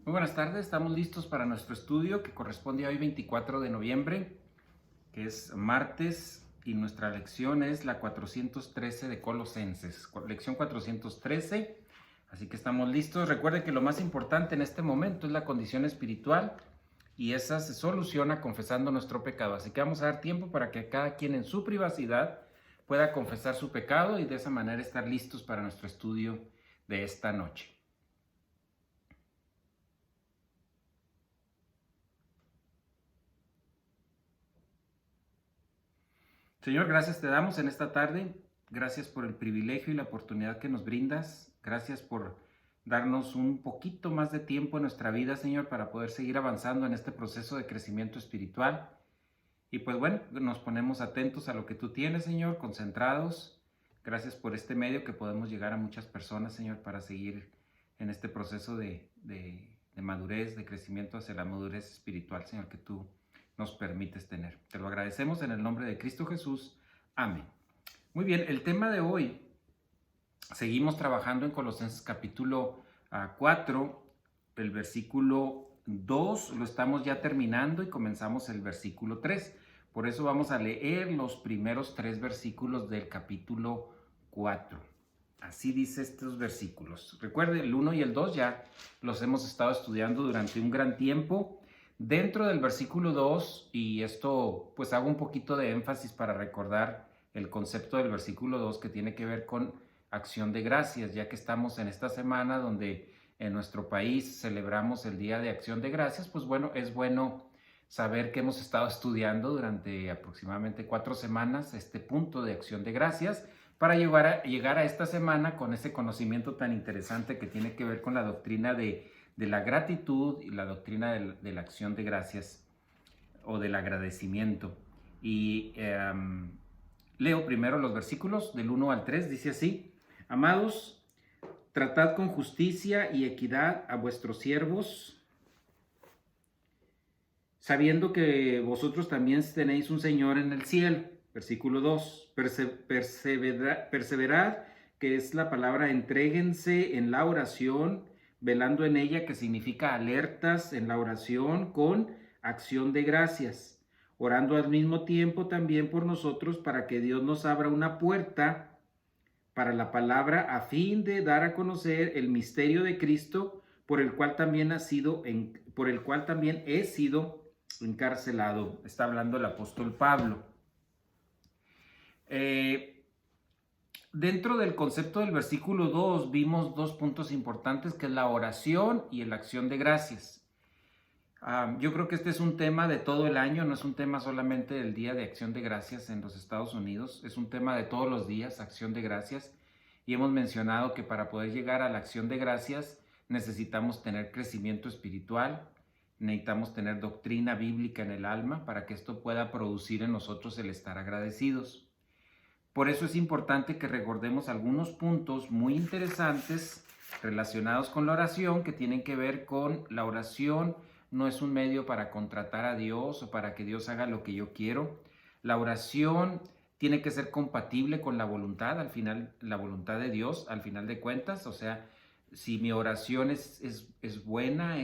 Muy buenas tardes, estamos listos para nuestro estudio que corresponde a hoy 24 de noviembre, que es martes, y nuestra lección es la 413 de Colosenses, lección 413, así que estamos listos. Recuerden que lo más importante en este momento es la condición espiritual y esa se soluciona confesando nuestro pecado, así que vamos a dar tiempo para que cada quien en su privacidad pueda confesar su pecado y de esa manera estar listos para nuestro estudio de esta noche. Señor, gracias te damos en esta tarde. Gracias por el privilegio y la oportunidad que nos brindas. Gracias por darnos un poquito más de tiempo en nuestra vida, Señor, para poder seguir avanzando en este proceso de crecimiento espiritual. Y pues bueno, nos ponemos atentos a lo que tú tienes, Señor, concentrados. Gracias por este medio que podemos llegar a muchas personas, Señor, para seguir en este proceso de madurez, de crecimiento hacia la madurez espiritual, Señor, que tú nos permites tener. Te lo agradecemos en el nombre de Cristo Jesús. Amén. Muy bien, el tema de hoy, seguimos trabajando en Colosenses capítulo 4, el versículo 2, lo estamos ya terminando y comenzamos el versículo 3. Por eso vamos a leer los primeros 3 versículos del capítulo 4. Así dice estos versículos. Recuerde, el 1 y el 2 ya los hemos estado estudiando durante un gran tiempo. Dentro del versículo 2, y esto pues hago un poquito de énfasis para recordar el concepto del versículo 2 que tiene que ver con acción de gracias, ya que estamos en esta semana donde en nuestro país celebramos el Día de Acción de Gracias, pues bueno, es bueno saber que hemos estado estudiando durante aproximadamente 4 semanas este punto de acción de gracias para llegar a esta semana con ese conocimiento tan interesante que tiene que ver con la doctrina de la gratitud y la doctrina de la acción de gracias o del agradecimiento. Y leo primero los versículos del 1 al 3, dice así: Amados, tratad con justicia y equidad a vuestros siervos, sabiendo que vosotros también tenéis un Señor en el cielo. Versículo 2, perseverad, que es la palabra entréguense en la oración, velando en ella, que significa alertas en la oración con acción de gracias, orando al mismo tiempo también por nosotros para que Dios nos abra una puerta para la palabra a fin de dar a conocer el misterio de Cristo, por el cual también he sido encarcelado. Está hablando el apóstol Pablo. Dentro del concepto del versículo 2 vimos 2 puntos importantes, que es la oración y la acción de gracias. Yo creo que este es un tema de todo el año, no es un tema solamente del Día de Acción de Gracias en los Estados Unidos, es un tema de todos los días, acción de gracias. Y hemos mencionado que para poder llegar a la acción de gracias necesitamos tener crecimiento espiritual, necesitamos tener doctrina bíblica en el alma para que esto pueda producir en nosotros el estar agradecidos. Por eso es importante que recordemos algunos puntos muy interesantes relacionados con la oración, que tienen que ver con la oración. No es un medio para contratar a Dios o para que Dios haga lo que yo quiero. La oración tiene que ser compatible con la voluntad, al final, la voluntad de Dios, al final de cuentas. O sea, si mi oración es buena,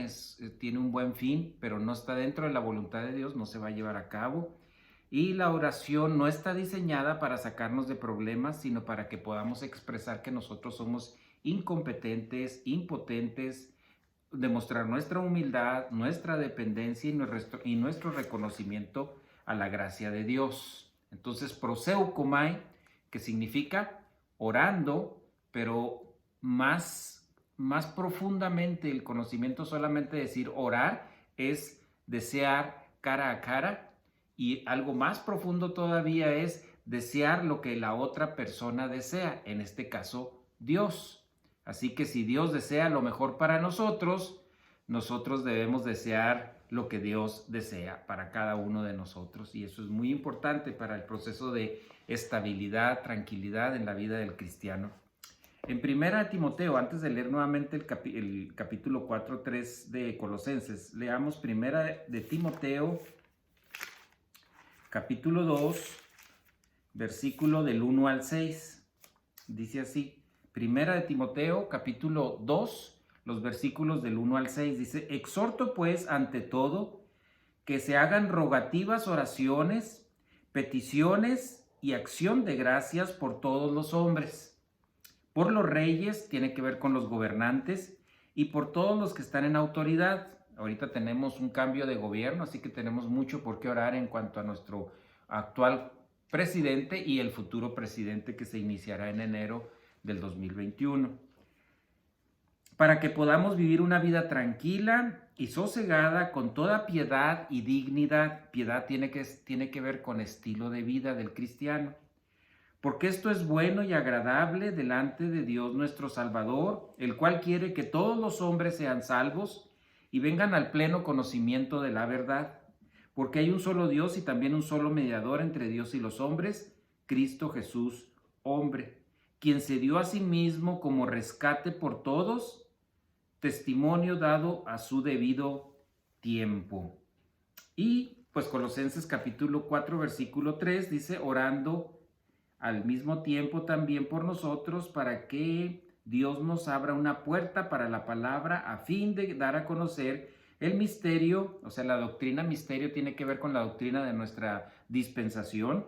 tiene un buen fin, pero no está dentro de la voluntad de Dios, no se va a llevar a cabo. Y la oración no está diseñada para sacarnos de problemas, sino para que podamos expresar que nosotros somos incompetentes, impotentes, demostrar nuestra humildad, nuestra dependencia y nuestro reconocimiento a la gracia de Dios. Entonces, proseukomai, que significa orando, pero más profundamente el conocimiento, solamente decir orar, es desear cara a cara, y algo más profundo todavía es desear lo que la otra persona desea, en este caso Dios. Así que si Dios desea lo mejor para nosotros, nosotros debemos desear lo que Dios desea para cada uno de nosotros. Y eso es muy importante para el proceso de estabilidad, tranquilidad en la vida del cristiano. En 1 Timoteo, antes de leer nuevamente el capítulo 4:3 de Colosenses, leamos 1 Timoteo, capítulo 2, versículo del 1 al 6. Dice así: 1 Timoteo, capítulo 2, los versículos del 1 al 6. Dice, exhorto pues ante todo que se hagan rogativas, oraciones, peticiones y acción de gracias por todos los hombres, por los reyes, tiene que ver con los gobernantes, y por todos los que están en autoridad. Ahorita tenemos un cambio de gobierno, así que tenemos mucho por qué orar en cuanto a nuestro actual presidente y el futuro presidente que se iniciará en enero del 2021. Para que podamos vivir una vida tranquila y sosegada con toda piedad y dignidad. Piedad tiene que ver con estilo de vida del cristiano. Porque esto es bueno y agradable delante de Dios nuestro Salvador, el cual quiere que todos los hombres sean salvos y vengan al pleno conocimiento de la verdad. Porque hay un solo Dios y también un solo mediador entre Dios y los hombres, Cristo Jesús, hombre, quien se dio a sí mismo como rescate por todos, testimonio dado a su debido tiempo. Y pues Colosenses capítulo 4 versículo 3 dice, orando al mismo tiempo también por nosotros para que Dios nos abra una puerta para la palabra a fin de dar a conocer el misterio, o sea, la doctrina misterio tiene que ver con la doctrina de nuestra dispensación,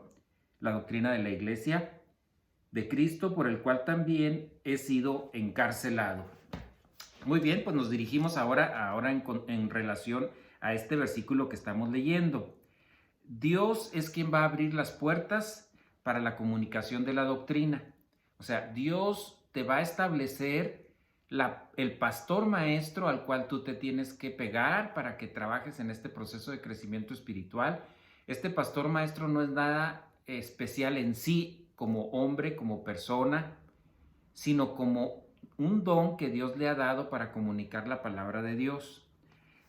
la doctrina de la iglesia de Cristo, por el cual también he sido encarcelado. Muy bien, pues nos dirigimos ahora en relación a este versículo que estamos leyendo. Dios es quien va a abrir las puertas para la comunicación de la doctrina. O sea, Dios te va a establecer el pastor maestro al cual tú te tienes que pegar para que trabajes en este proceso de crecimiento espiritual. Este pastor maestro no es nada especial en sí como hombre, como persona, sino como un don que Dios le ha dado para comunicar la palabra de Dios.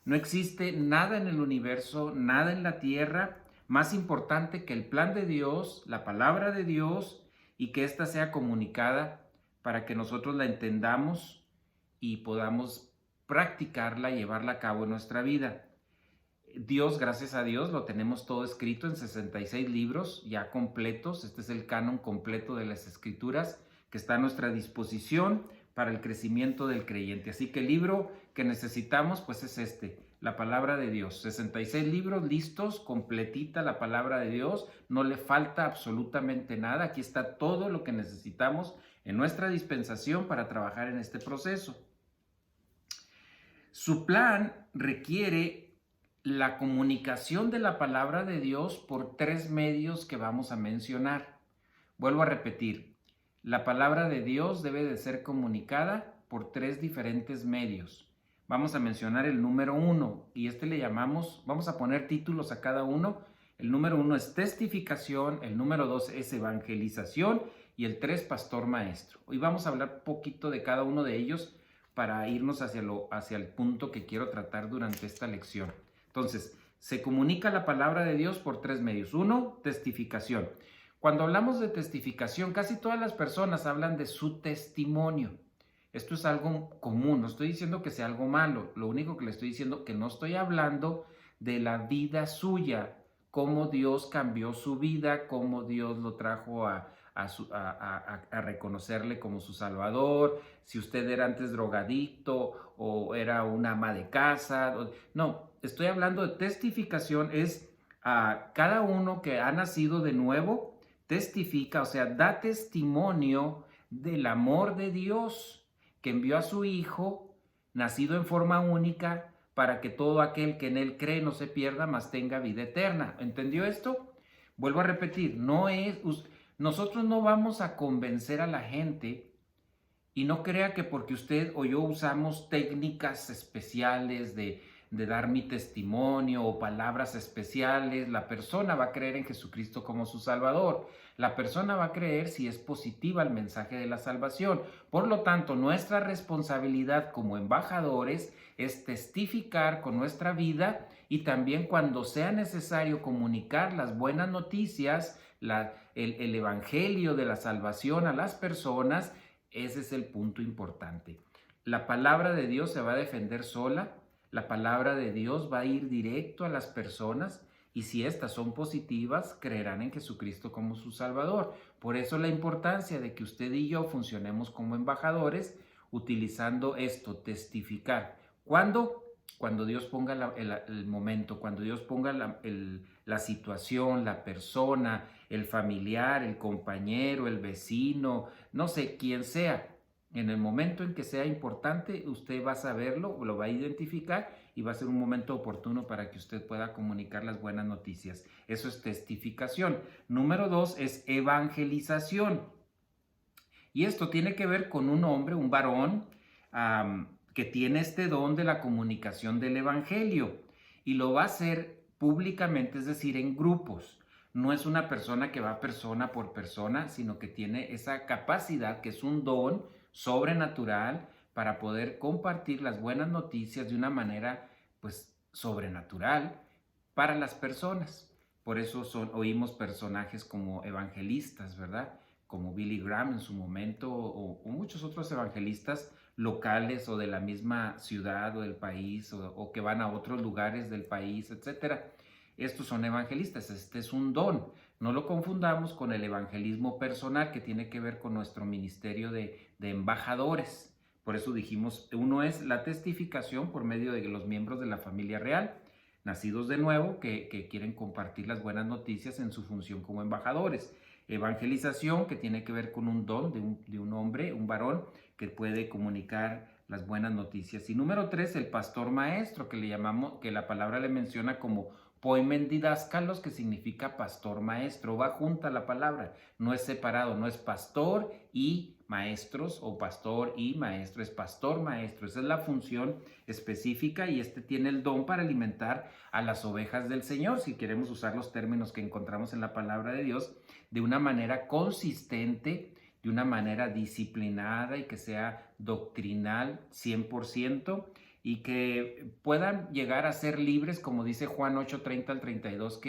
No existe nada en el universo, nada en la tierra más importante que el plan de Dios, la palabra de Dios, y que ésta sea comunicada para que nosotros la entendamos y podamos practicarla, llevarla a cabo en nuestra vida. Dios, gracias a Dios, lo tenemos todo escrito en 66 libros ya completos. Este es el canon completo de las Escrituras que está a nuestra disposición para el crecimiento del creyente. Así que el libro que necesitamos pues es la palabra de Dios. 66 libros listos, completita la palabra de Dios, no le falta absolutamente nada. Aquí está todo lo que necesitamos en nuestra dispensación para trabajar en este proceso. Su plan requiere la comunicación de la palabra de Dios por 3 medios que vamos a mencionar. Vuelvo a repetir, la palabra de Dios debe de ser comunicada por 3 diferentes medios. Vamos a mencionar el número 1 y le llamamos, vamos a poner títulos a cada uno. El número 1 es testificación, el número 2 es evangelización y el 3 pastor maestro. Hoy vamos a hablar poquito de cada uno de ellos para irnos hacia el punto que quiero tratar durante esta lección. Entonces, se comunica la palabra de Dios por 3 medios. 1, testificación. Cuando hablamos de testificación, casi todas las personas hablan de su testimonio. Esto es algo común, no estoy diciendo que sea algo malo, lo único que le estoy diciendo es que no estoy hablando de la vida suya, cómo Dios cambió su vida, cómo Dios lo trajo a reconocerle como su Salvador, si usted era antes drogadicto o era una ama de casa. No, estoy hablando de testificación, es a cada uno que ha nacido de nuevo, testifica, o sea, da testimonio del amor de Dios que envió a su Hijo, nacido en forma única, para que todo aquel que en Él cree no se pierda, mas tenga vida eterna. ¿Entendió esto? Vuelvo a repetir, nosotros no vamos a convencer a la gente, y no crea que porque usted o yo usamos técnicas especiales de dar mi testimonio o palabras especiales, la persona va a creer en Jesucristo como su Salvador. La persona va a creer si es positiva el mensaje de la salvación. Por lo tanto, nuestra responsabilidad como embajadores es testificar con nuestra vida y también cuando sea necesario comunicar las buenas noticias, el evangelio de la salvación a las personas. Ese es el punto importante. La palabra de Dios se va a defender sola. La palabra de Dios va a ir directo a las personas y si estas son positivas, creerán en Jesucristo como su Salvador. Por eso la importancia de que usted y yo funcionemos como embajadores, utilizando esto, testificar. ¿Cuándo? Cuando Dios ponga el momento, cuando Dios ponga la situación, la persona, el familiar, el compañero, el vecino, no sé, quién sea. En el momento en que sea importante, usted va a saberlo, lo va a identificar y va a ser un momento oportuno para que usted pueda comunicar las buenas noticias. Eso es testificación. Número 2 es evangelización. Y esto tiene que ver con un hombre, un varón, que tiene este don de la comunicación del evangelio y lo va a hacer públicamente, es decir, en grupos. No es una persona que va persona por persona, sino que tiene esa capacidad, que es un don sobrenatural, para poder compartir las buenas noticias de una manera, pues, sobrenatural para las personas. Por eso oímos personajes como evangelistas, ¿verdad? Como Billy Graham en su momento, o muchos otros evangelistas locales o de la misma ciudad o del país, o que van a otros lugares del país, etcétera. Estos son evangelistas, este es un don. No lo confundamos con el evangelismo personal, que tiene que ver con nuestro ministerio de embajadores. Por eso dijimos, uno es la testificación por medio de los miembros de la familia real, nacidos de nuevo, que quieren compartir las buenas noticias en su función como embajadores. Evangelización, que tiene que ver con un don de un hombre, un varón, que puede comunicar las buenas noticias. Y número 3, el pastor maestro, que le llamamos, que la palabra le menciona como poimen didáscalos, que significa pastor maestro. Va junta la palabra, no es separado, no es pastor y maestros o pastor y maestro, es pastor maestro. Esa es la función específica y este tiene el don para alimentar a las ovejas del Señor, si queremos usar los términos que encontramos en la palabra de Dios, de una manera consistente, de una manera disciplinada y que sea doctrinal 100%, y que puedan llegar a ser libres, como dice Juan 8:30 al 32,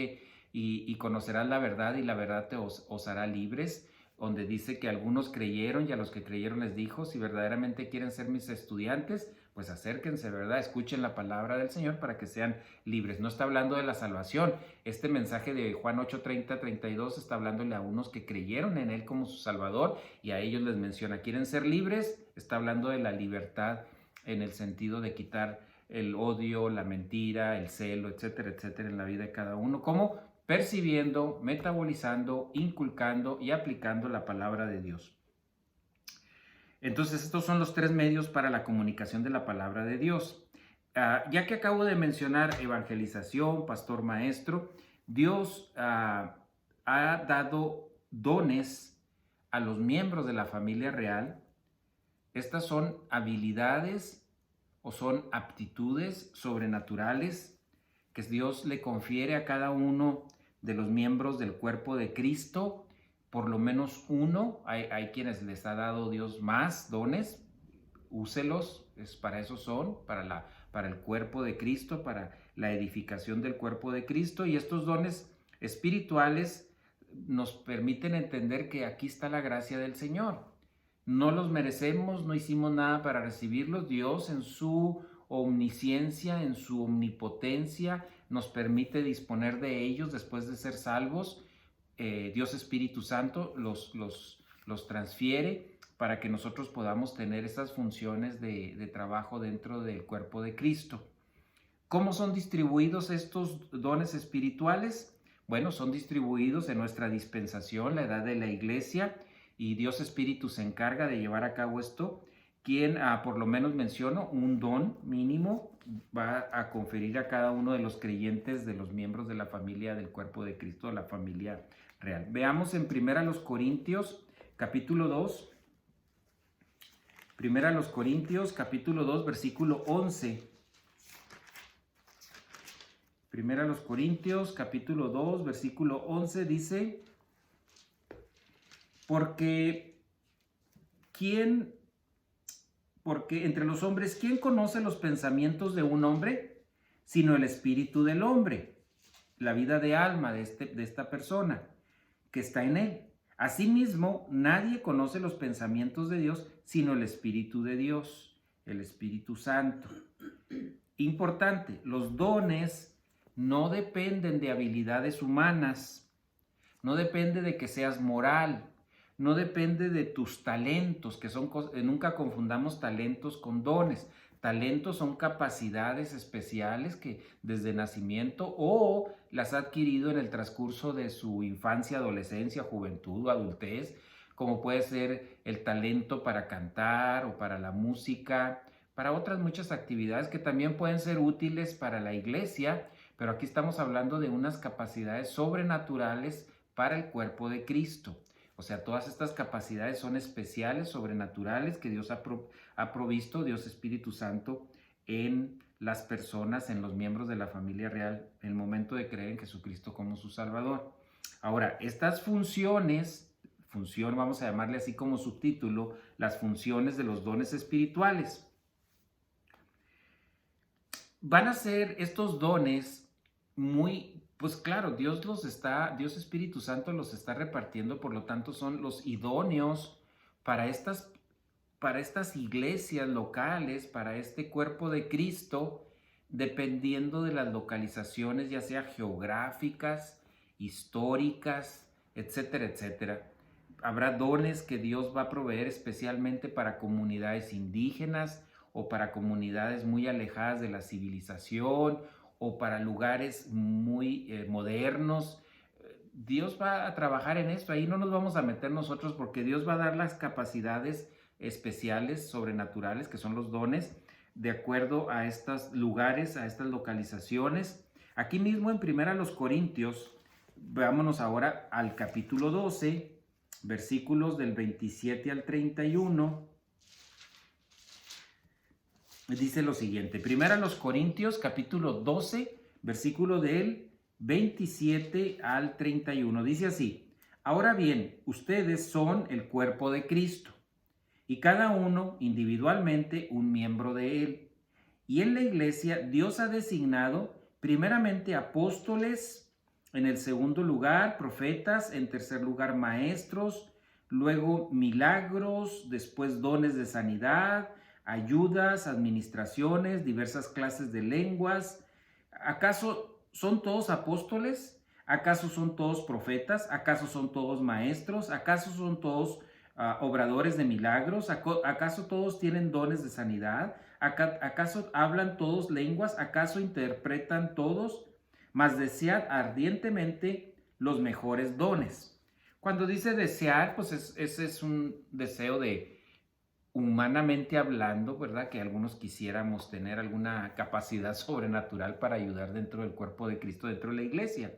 y conocerás la verdad y la verdad os hará libres, donde dice que algunos creyeron y a los que creyeron les dijo, si verdaderamente quieren ser mis estudiantes, pues acérquense, ¿verdad? Escuchen la palabra del Señor para que sean libres. No está hablando de la salvación. Este mensaje de Juan 8:30, 32 está hablándole a unos que creyeron en Él como su Salvador y a ellos les menciona, ¿quieren ser libres? Está hablando de la libertad en el sentido de quitar el odio, la mentira, el celo, etcétera, etcétera, en la vida de cada uno. ¿Cómo? Percibiendo, metabolizando, inculcando y aplicando la palabra de Dios. Entonces, estos son los 3 medios para la comunicación de la palabra de Dios. Ya que acabo de mencionar evangelización, pastor maestro, Dios ha dado dones a los miembros de la familia real. Estas son habilidades o son aptitudes sobrenaturales que Dios le confiere a cada uno de los miembros del cuerpo de Cristo. Por lo menos uno, hay quienes les ha dado Dios más dones, úselos, para eso son, para el cuerpo de Cristo, para la edificación del cuerpo de Cristo, y estos dones espirituales nos permiten entender que aquí está la gracia del Señor. No los merecemos, no hicimos nada para recibirlos. Dios en su omnisciencia, en su omnipotencia, nos permite disponer de ellos después de ser salvos. Dios Espíritu Santo los transfiere para que nosotros podamos tener esas funciones de trabajo dentro del cuerpo de Cristo. ¿Cómo son distribuidos estos dones espirituales? Bueno, son distribuidos en nuestra dispensación, la edad de la iglesia, y Dios Espíritu se encarga de llevar a cabo esto. Quien, por lo menos menciono, un don mínimo va a conferir a cada uno de los creyentes, de los miembros de la familia del cuerpo de Cristo, la familia real. Veamos en 1 Corintios, capítulo 2. 1 Corintios, capítulo 2, versículo 11. 1 Corintios, capítulo 2, versículo 11 dice, porque entre los hombres, ¿quién conoce los pensamientos de un hombre? Sino el espíritu del hombre, la vida de alma de esta persona que está en él. Asimismo, nadie conoce los pensamientos de Dios, sino el Espíritu de Dios, el Espíritu Santo. Importante, los dones no dependen de habilidades humanas, no depende de que seas moral, no depende de tus talentos, que son nunca confundamos talentos con dones. Talentos son capacidades especiales que desde nacimiento o las ha adquirido en el transcurso de su infancia, adolescencia, juventud o adultez, como puede ser el talento para cantar o para la música, para otras muchas actividades que también pueden ser útiles para la iglesia, pero aquí estamos hablando de unas capacidades sobrenaturales para el cuerpo de Cristo. O sea, todas estas capacidades son especiales, sobrenaturales, que Dios ha provisto, Dios Espíritu Santo, en las personas, en los miembros de la familia real, en el momento de creer en Jesucristo como su Salvador. Ahora, estas funciones, vamos a llamarle así como subtítulo, las funciones de los dones espirituales. Van a ser estos dones muy, pues claro, Dios Espíritu Santo los está repartiendo, por lo tanto son los idóneos para estas iglesias locales, para este cuerpo de Cristo, dependiendo de las localizaciones, ya sea geográficas, históricas, etcétera, etcétera. Habrá dones que Dios va a proveer especialmente para comunidades indígenas o para comunidades muy alejadas de la civilización o para lugares muy modernos. Dios va a trabajar en esto, ahí no nos vamos a meter nosotros porque Dios va a dar las capacidades especiales, sobrenaturales, que son los dones, de acuerdo a estos lugares, a estas localizaciones. Aquí mismo en 1 Corintios, vámonos ahora al capítulo 12, versículos del 27 al 31. Dice lo siguiente, 1 Corintios capítulo 12, versículo del 27 al 31. Dice así, ahora bien, ustedes son el cuerpo de Cristo y cada uno individualmente un miembro de él. Y en la iglesia Dios ha designado primeramente apóstoles, en el segundo lugar profetas, en tercer lugar maestros, luego milagros, después dones de sanidad, ayudas, administraciones, diversas clases de lenguas. ¿Acaso son todos apóstoles? ¿Acaso son todos profetas? ¿Acaso son todos maestros? ¿Acaso son todos obradores de milagros? ¿Acaso todos tienen dones de sanidad? ¿Acaso hablan todos lenguas? ¿Acaso interpretan todos? Mas desead ardientemente los mejores dones. Cuando dice desear, pues ese es un deseo de, humanamente hablando, ¿verdad? Que algunos quisiéramos tener alguna capacidad sobrenatural para ayudar dentro del cuerpo de Cristo, dentro de la iglesia.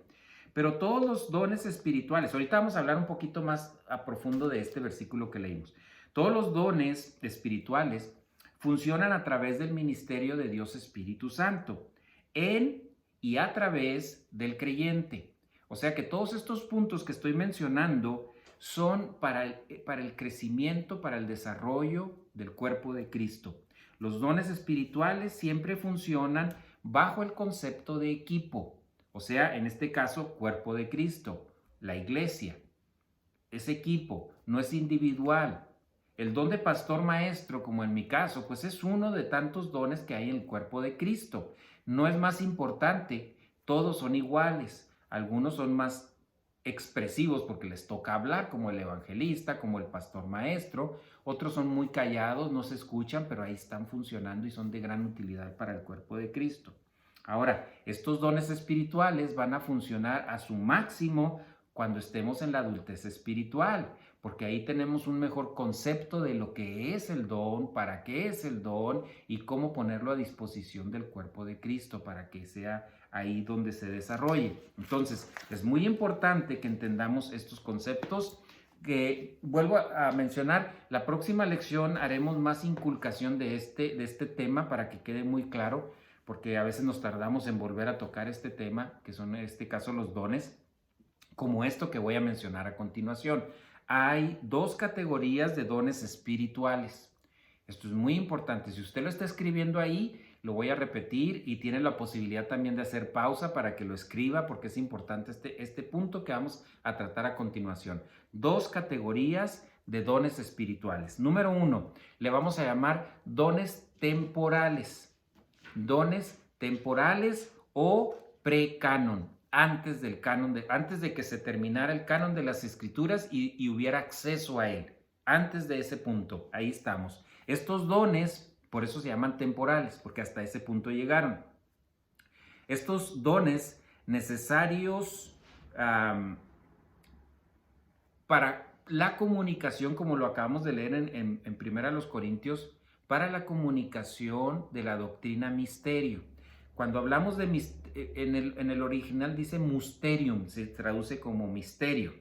Pero todos los dones espirituales, ahorita vamos a hablar un poquito más a profundo de este versículo que leímos. Todos los dones espirituales funcionan a través del ministerio de Dios Espíritu Santo, en y a través del creyente. O sea que todos estos puntos que estoy mencionando son para el crecimiento, para el desarrollo del cuerpo de Cristo. Los dones espirituales siempre funcionan bajo el concepto de equipo, o sea, en este caso, cuerpo de Cristo, la iglesia. Es equipo, no es individual. El don de pastor maestro, como en mi caso, pues es uno de tantos dones que hay en el cuerpo de Cristo. No es más importante, todos son iguales. Algunos son más expresivos porque les toca hablar, como el evangelista, como el pastor maestro. Otros son muy callados, no se escuchan, pero ahí están funcionando y son de gran utilidad para el cuerpo de Cristo. Ahora, estos dones espirituales van a funcionar a su máximo cuando estemos en la adultez espiritual, porque ahí tenemos un mejor concepto de lo que es el don, para qué es el don y cómo ponerlo a disposición del cuerpo de Cristo para que sea ahí donde se desarrolle. Entonces, es muy importante que entendamos estos conceptos que, vuelvo a mencionar, la próxima lección haremos más inculcación de este tema para que quede muy claro, porque a veces nos tardamos en volver a tocar este tema, que son en este caso los dones, como esto que voy a mencionar a continuación. Hay dos categorías de dones espirituales. Esto es muy importante. Si usted lo está escribiendo ahí, lo voy a repetir y tiene la posibilidad también de hacer pausa para que lo escriba porque es importante este punto que vamos a tratar a continuación. Dos categorías de dones espirituales. Número 1, le vamos a llamar dones temporales. Dones temporales o precanon. antes antes de que se terminara el canon de las Escrituras y hubiera acceso a él. Antes de ese punto, ahí estamos. Estos dones, por eso se llaman temporales, porque hasta ese punto llegaron. Estos dones necesarios para la comunicación, como lo acabamos de leer en Primera los Corintios, para la comunicación de la doctrina misterio. Cuando hablamos de en el original dice mysterium, se traduce como misterio.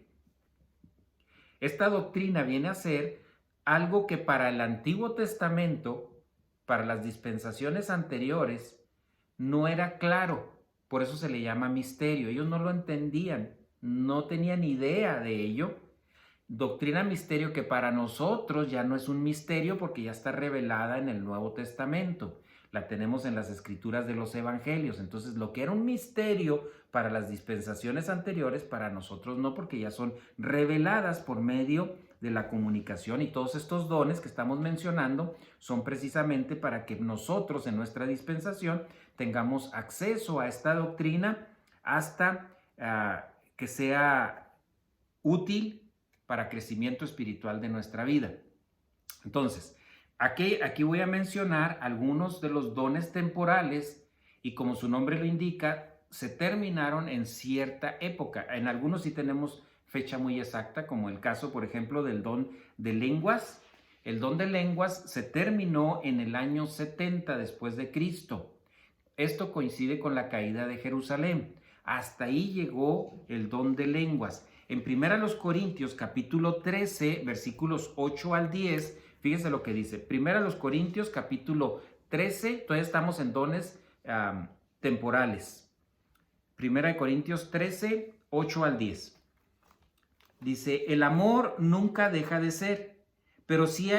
Esta doctrina viene a ser algo que para el Antiguo Testamento, para las dispensaciones anteriores, no era claro. Por eso se le llama misterio. Ellos no lo entendían, no tenían idea de ello. Doctrina misterio que para nosotros ya no es un misterio porque ya está revelada en el Nuevo Testamento. La tenemos en las escrituras de los evangelios. Entonces, lo que era un misterio para las dispensaciones anteriores, para nosotros no, porque ya son reveladas por medio de la comunicación, y todos estos dones que estamos mencionando son precisamente para que nosotros en nuestra dispensación tengamos acceso a esta doctrina hasta que sea útil para crecimiento espiritual de nuestra vida. Entonces, aquí voy a mencionar algunos de los dones temporales y, como su nombre lo indica, se terminaron en cierta época. En algunos sí tenemos fecha muy exacta, como el caso, por ejemplo, del don de lenguas. El don de lenguas se terminó en el año 70 después de Cristo. Esto coincide con la caída de Jerusalén. Hasta ahí llegó el don de lenguas. En 1 Corintios capítulo 13, versículos 8 al 10, fíjense lo que dice. 1 Corintios capítulo 13, todavía estamos en dones temporales. 1 Corintios 13, 8 al 10. Dice, el amor nunca deja de ser, pero si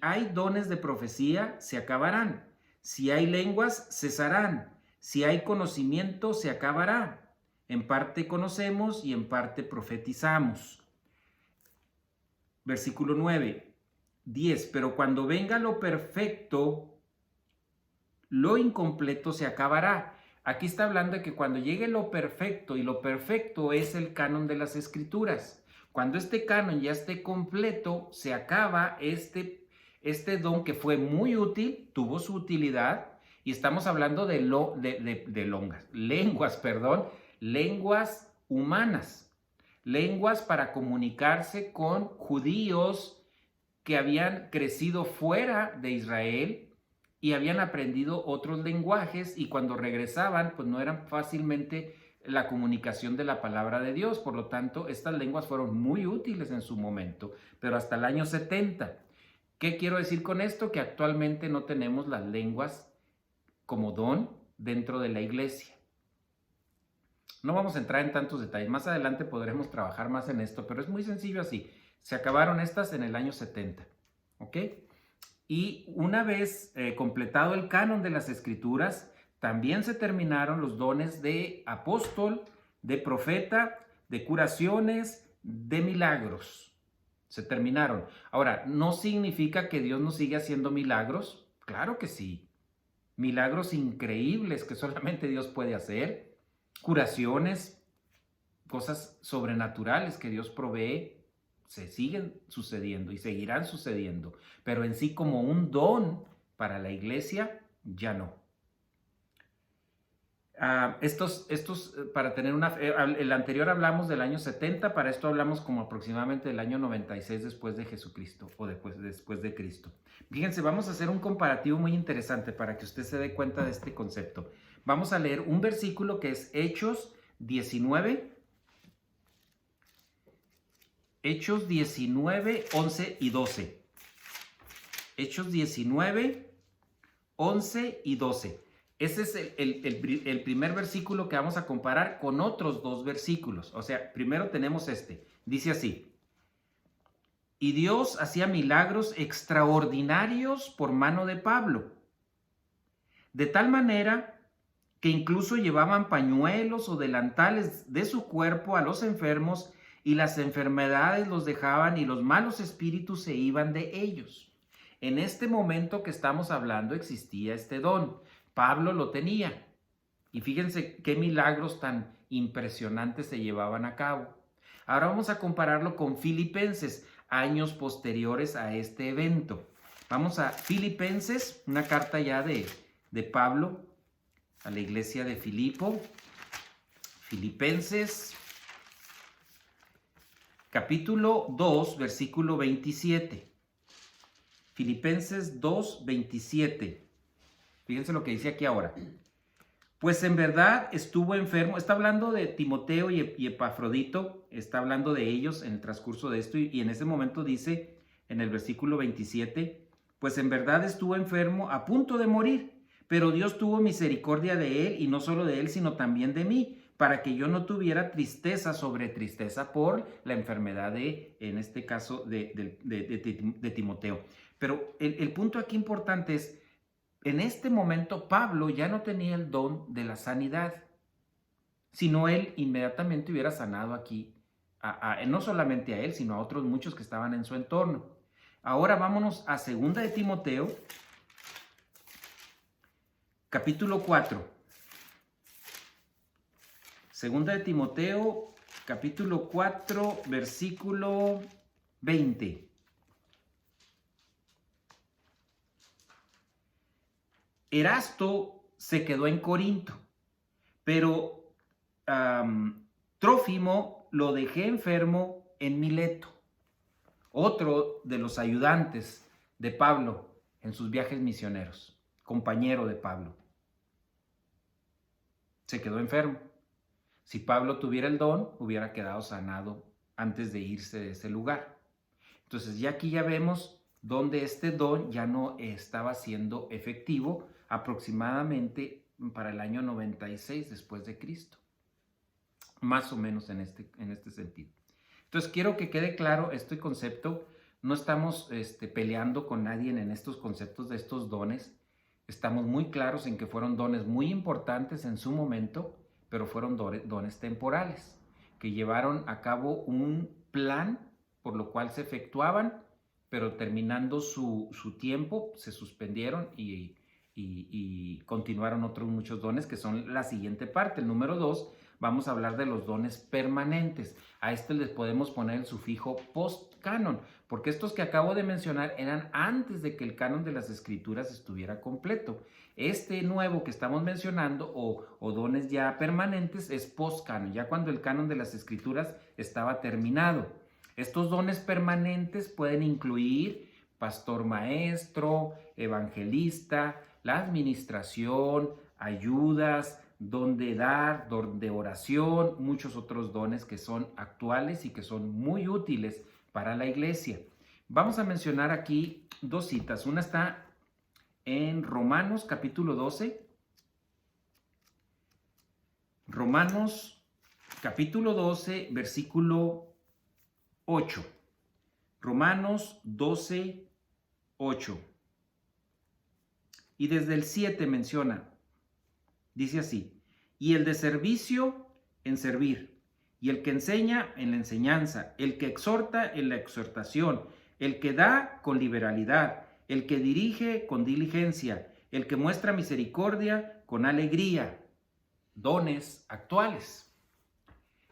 hay dones de profecía, se acabarán. Si hay lenguas, cesarán. Si hay conocimiento, se acabará. En parte conocemos y en parte profetizamos. Versículo 9, 10. Pero cuando venga lo perfecto, lo incompleto se acabará. Aquí está hablando de que cuando llegue lo perfecto, y lo perfecto es el canon de las Escrituras. Cuando este canon ya esté completo, se acaba este don que fue muy útil, tuvo su utilidad, y estamos hablando de lenguas humanas, lenguas para comunicarse con judíos que habían crecido fuera de Israel y habían aprendido otros lenguajes, y cuando regresaban, pues no eran fácilmente la comunicación de la palabra de Dios. Por lo tanto, estas lenguas fueron muy útiles en su momento, pero hasta el año 70. ¿Qué quiero decir con esto? Que actualmente no tenemos las lenguas como don dentro de la iglesia. No vamos a entrar en tantos detalles. Más adelante podremos trabajar más en esto, pero es muy sencillo así. Se acabaron estas en el año 70. ¿Ok? Y una vez completado el canon de las Escrituras, también se terminaron los dones de apóstol, de profeta, de curaciones, de milagros. Se terminaron. Ahora, ¿no significa que Dios no sigue haciendo milagros? Claro que sí. Milagros increíbles que solamente Dios puede hacer. Curaciones, cosas sobrenaturales que Dios provee, se siguen sucediendo y seguirán sucediendo, pero en sí como un don para la iglesia, ya no. Para tener el anterior hablamos del año 70, para esto hablamos como aproximadamente del año 96 después de Jesucristo, o después de Cristo. Fíjense, vamos a hacer un comparativo muy interesante para que usted se dé cuenta de este concepto. Vamos a leer un versículo que es Hechos 19, 11 y 12. Hechos 19, 11 y 12. Ese es el primer versículo que vamos a comparar con otros dos versículos. O sea, primero tenemos este. Dice así: y Dios hacía milagros extraordinarios por mano de Pablo, de tal manera que incluso llevaban pañuelos o delantales de su cuerpo a los enfermos, y las enfermedades los dejaban y los malos espíritus se iban de ellos. En este momento que estamos hablando existía este don. Pablo lo tenía. Y fíjense qué milagros tan impresionantes se llevaban a cabo. Ahora vamos a compararlo con Filipenses, años posteriores a este evento. Vamos a Filipenses, una carta ya de Pablo a la iglesia de Filipo. Filipenses, capítulo 2, versículo 27. Filipenses 2, 27. Fíjense lo que dice aquí ahora. Pues en verdad estuvo enfermo. Está hablando de Timoteo y Epafrodito. Está hablando de ellos en el transcurso de esto. Y en ese momento dice en el versículo 27, pues en verdad estuvo enfermo a punto de morir. Pero Dios tuvo misericordia de él, y no solo de él, sino también de mí, para que yo no tuviera tristeza sobre tristeza por la enfermedad en este caso, de Timoteo. Pero el punto aquí importante es, en este momento Pablo ya no tenía el don de la sanidad, sino él inmediatamente hubiera sanado aquí, no solamente a él, sino a otros muchos que estaban en su entorno. Ahora vámonos a 2 de Timoteo, capítulo 4. 2 de Timoteo, capítulo 4, versículo 20. Erasto se quedó en Corinto, pero Trófimo lo dejé enfermo en Mileto, otro de los ayudantes de Pablo en sus viajes misioneros, compañero de Pablo. Se quedó enfermo. Si Pablo tuviera el don, hubiera quedado sanado antes de irse de ese lugar. Entonces ya aquí ya vemos donde este don ya no estaba siendo efectivo aproximadamente para el año 96 después de Cristo. Más o menos en este sentido. Entonces quiero que quede claro este concepto. No estamos peleando con nadie en estos conceptos de estos dones. Estamos muy claros en que fueron dones muy importantes en su momento, pero fueron dones temporales, que llevaron a cabo un plan por lo cual se efectuaban, pero terminando su tiempo se suspendieron y continuaron otros muchos dones, que son la siguiente parte. El número 2, vamos a hablar de los dones permanentes. A este les podemos poner el sufijo post-canon, porque estos que acabo de mencionar eran antes de que el canon de las escrituras estuviera completo. Este nuevo que estamos mencionando, o dones ya permanentes, es post-canon, ya cuando el canon de las escrituras estaba terminado. Estos dones permanentes pueden incluir pastor maestro, evangelista, la administración, ayudas, don de dar, don de oración, muchos otros dones que son actuales y que son muy útiles para la iglesia. Vamos a mencionar aquí dos citas. Una está en Romanos capítulo 12. Romanos capítulo 12, versículo 8. Romanos 12, 8. Y desde el 7 menciona, dice así: y el de servicio en servir, y el que enseña en la enseñanza, el que exhorta en la exhortación, el que da con liberalidad, el que dirige con diligencia, el que muestra misericordia con alegría. Dones actuales.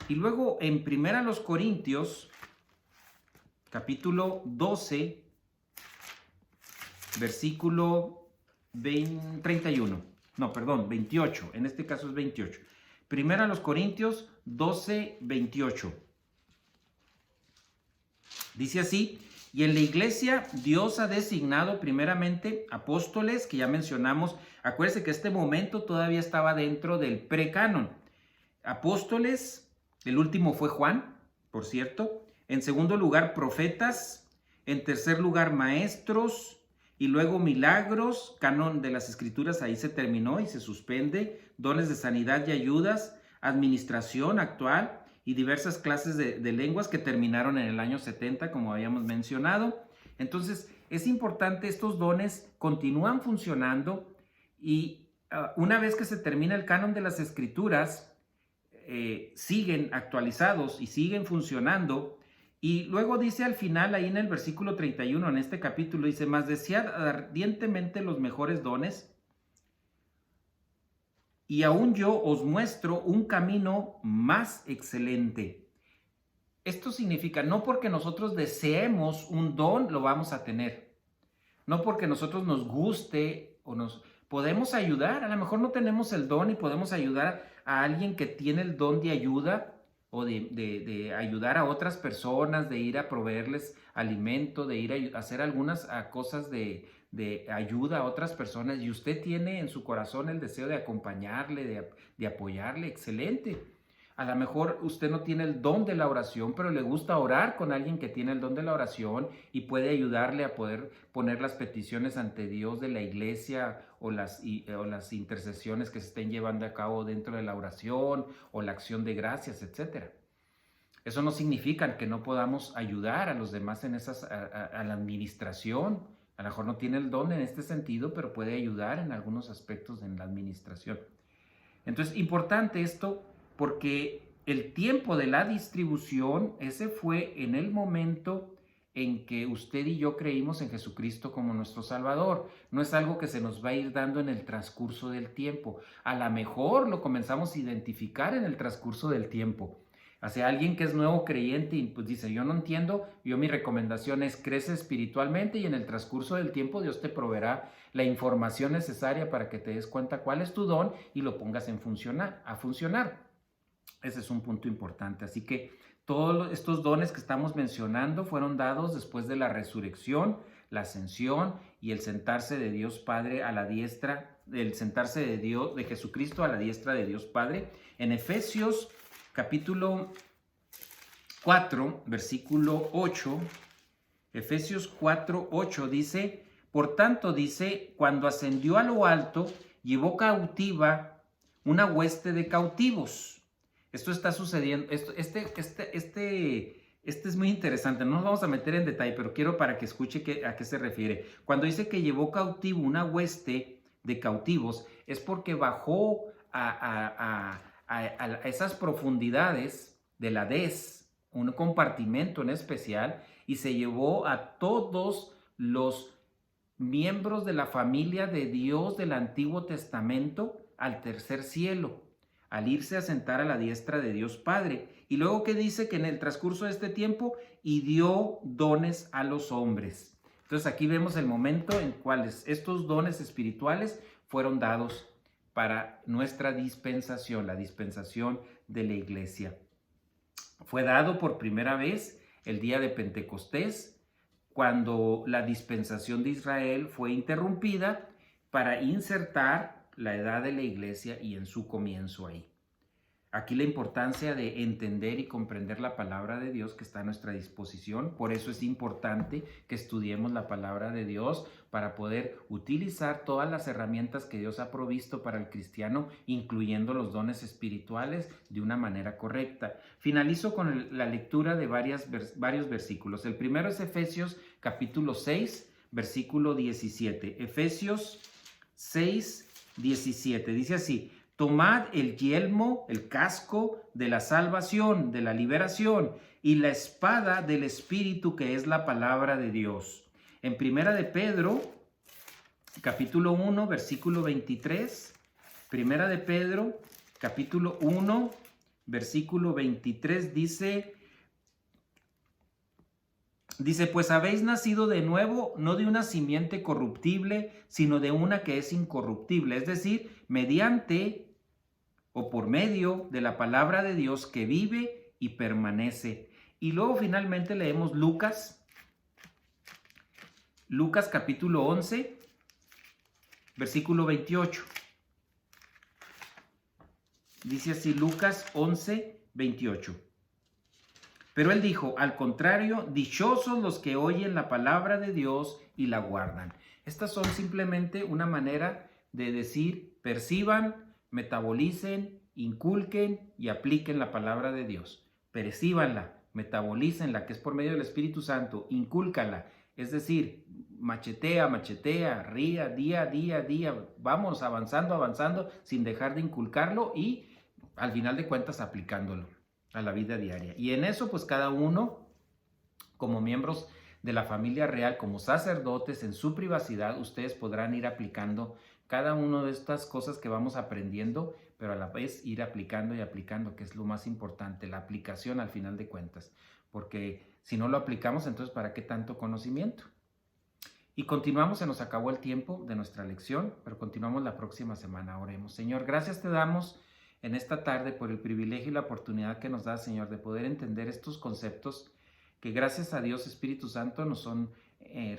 Y luego en 1 Corintios, capítulo 12, versículo 28, en este caso es 28. 1 Corintios 12, 28. Dice así: y en la iglesia Dios ha designado primeramente apóstoles, que ya mencionamos. Acuérdense que este momento todavía estaba dentro del precanon. Apóstoles, el último fue Juan, por cierto. En segundo lugar, profetas. En tercer lugar, maestros. Y luego milagros, canon de las escrituras, ahí se terminó y se suspende. Dones de sanidad y ayudas, administración actual y diversas clases de lenguas que terminaron en el año 70, como habíamos mencionado. Entonces, es importante, estos dones continúan funcionando y una vez que se termina el canon de las escrituras, siguen actualizados y siguen funcionando. Y luego dice al final, ahí en el versículo 31, en este capítulo, dice: mas desead ardientemente los mejores dones, y aún yo os muestro un camino más excelente. Esto significa, no porque nosotros deseemos un don, lo vamos a tener. No porque nosotros nos guste o nos podemos ayudar. A lo mejor no tenemos el don y podemos ayudar a alguien que tiene el don de ayuda o de ayudar a otras personas, de ir a proveerles alimento, de ir a hacer algunas cosas de ayuda a otras personas, y usted tiene en su corazón el deseo de acompañarle, de apoyarle, excelente. A lo mejor usted no tiene el don de la oración, pero le gusta orar con alguien que tiene el don de la oración y puede ayudarle a poder poner las peticiones ante Dios de la iglesia o las intercesiones que se estén llevando a cabo dentro de la oración o la acción de gracias, etc. Eso no significa que no podamos ayudar a los demás en a la administración. A lo mejor no tiene el don en este sentido, pero puede ayudar en algunos aspectos en la administración. Entonces, importante esto, porque el tiempo de la distribución, ese fue en el momento en que usted y yo creímos en Jesucristo como nuestro Salvador. No es algo que se nos va a ir dando en el transcurso del tiempo. A lo mejor lo comenzamos a identificar en el transcurso del tiempo. O sea, alguien que es nuevo creyente y pues dice, yo no entiendo, mi recomendación es crece espiritualmente y en el transcurso del tiempo Dios te proveerá la información necesaria para que te des cuenta cuál es tu don y lo pongas a funcionar. Ese es un punto importante. Así que todos estos dones que estamos mencionando fueron dados después de la resurrección, la ascensión y el sentarse de Dios Padre a la diestra, el sentarse de Jesucristo a la diestra de Dios Padre. En Efesios capítulo 4, versículo 8, Efesios 4, 8 dice, por tanto dice, cuando ascendió a lo alto, llevó cautiva una hueste de cautivos. Esto está sucediendo, este es muy interesante, no nos vamos a meter en detalle, pero quiero para que escuche a qué se refiere. Cuando dice que llevó cautivo una hueste de cautivos, es porque bajó a esas profundidades de la Hades, un compartimento en especial, y se llevó a todos los miembros de la familia de Dios del Antiguo Testamento al tercer cielo, al irse a sentar a la diestra de Dios Padre. Y luego que dice que en el transcurso de este tiempo, y dio dones a los hombres. Entonces aquí vemos el momento en cuales estos dones espirituales fueron dados para nuestra dispensación, la dispensación de la iglesia. Fue dado por primera vez el día de Pentecostés, cuando la dispensación de Israel fue interrumpida para insertar la edad de la iglesia y en su comienzo ahí. Aquí la importancia de entender y comprender la palabra de Dios que está a nuestra disposición. Por eso es importante que estudiemos la palabra de Dios para poder utilizar todas las herramientas que Dios ha provisto para el cristiano, incluyendo los dones espirituales, de una manera correcta. Finalizo con la lectura de varios versículos. El primero es Efesios capítulo 6, versículo 17. Efesios 6, 17. Dice así: tomad el yelmo, el casco de la salvación, de la liberación, y la espada del Espíritu, que es la palabra de Dios. En Primera de Pedro, capítulo 1, versículo 23. Primera de Pedro, capítulo 1, versículo 23 dice, pues habéis nacido de nuevo, no de una simiente corruptible, sino de una que es incorruptible, es decir, mediante o por medio de la palabra de Dios que vive y permanece. Y luego finalmente leemos Lucas capítulo 11, versículo 28. Dice así Lucas 11, 28. Pero él dijo, al contrario, dichosos los que oyen la palabra de Dios y la guardan. Estas son simplemente una manera de decir, perciban, metabolicen, inculquen y apliquen la palabra de Dios. Percíbanla, metabolícenla, que es por medio del Espíritu Santo, incúlcala, es decir, machetea, ría, día, vamos avanzando, sin dejar de inculcarlo y al final de cuentas aplicándolo a la vida diaria. Y en eso pues cada uno, como miembros de la familia real, como sacerdotes, en su privacidad, ustedes podrán ir aplicando cada una de estas cosas que vamos aprendiendo pero a la vez ir aplicando y aplicando, que es lo más importante, la aplicación al final de cuentas, porque si no lo aplicamos, entonces ¿para qué tanto conocimiento? Y continuamos, se nos acabó el tiempo de nuestra lección, pero continuamos la próxima semana. Oremos. Señor, gracias te damos en esta tarde por el privilegio y la oportunidad que nos da, Señor, de poder entender estos conceptos que gracias a Dios Espíritu Santo nos son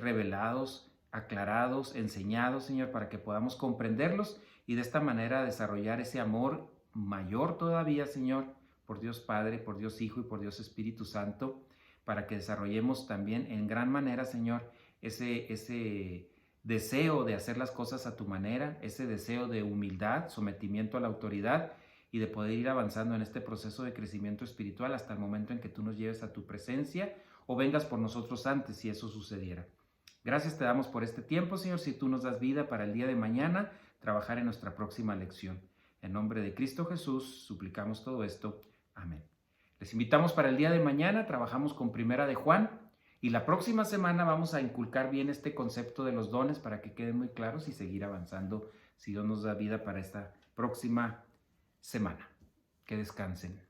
revelados, aclarados, enseñados, Señor, para que podamos comprenderlos y de esta manera desarrollar ese amor mayor todavía, Señor, por Dios Padre, por Dios Hijo y por Dios Espíritu Santo, para que desarrollemos también en gran manera, Señor, ese deseo de hacer las cosas a tu manera, ese deseo de humildad, sometimiento a la autoridad y de poder ir avanzando en este proceso de crecimiento espiritual hasta el momento en que tú nos lleves a tu presencia o vengas por nosotros antes si eso sucediera. Gracias te damos por este tiempo, Señor, si tú nos das vida para el día de mañana, trabajar en nuestra próxima lección. En nombre de Cristo Jesús, suplicamos todo esto. Amén. Les invitamos para el día de mañana, trabajamos con Primera de Juan, y la próxima semana vamos a inculcar bien este concepto de los dones para que queden muy claros y seguir avanzando si Dios nos da vida para esta próxima semana. Que descansen.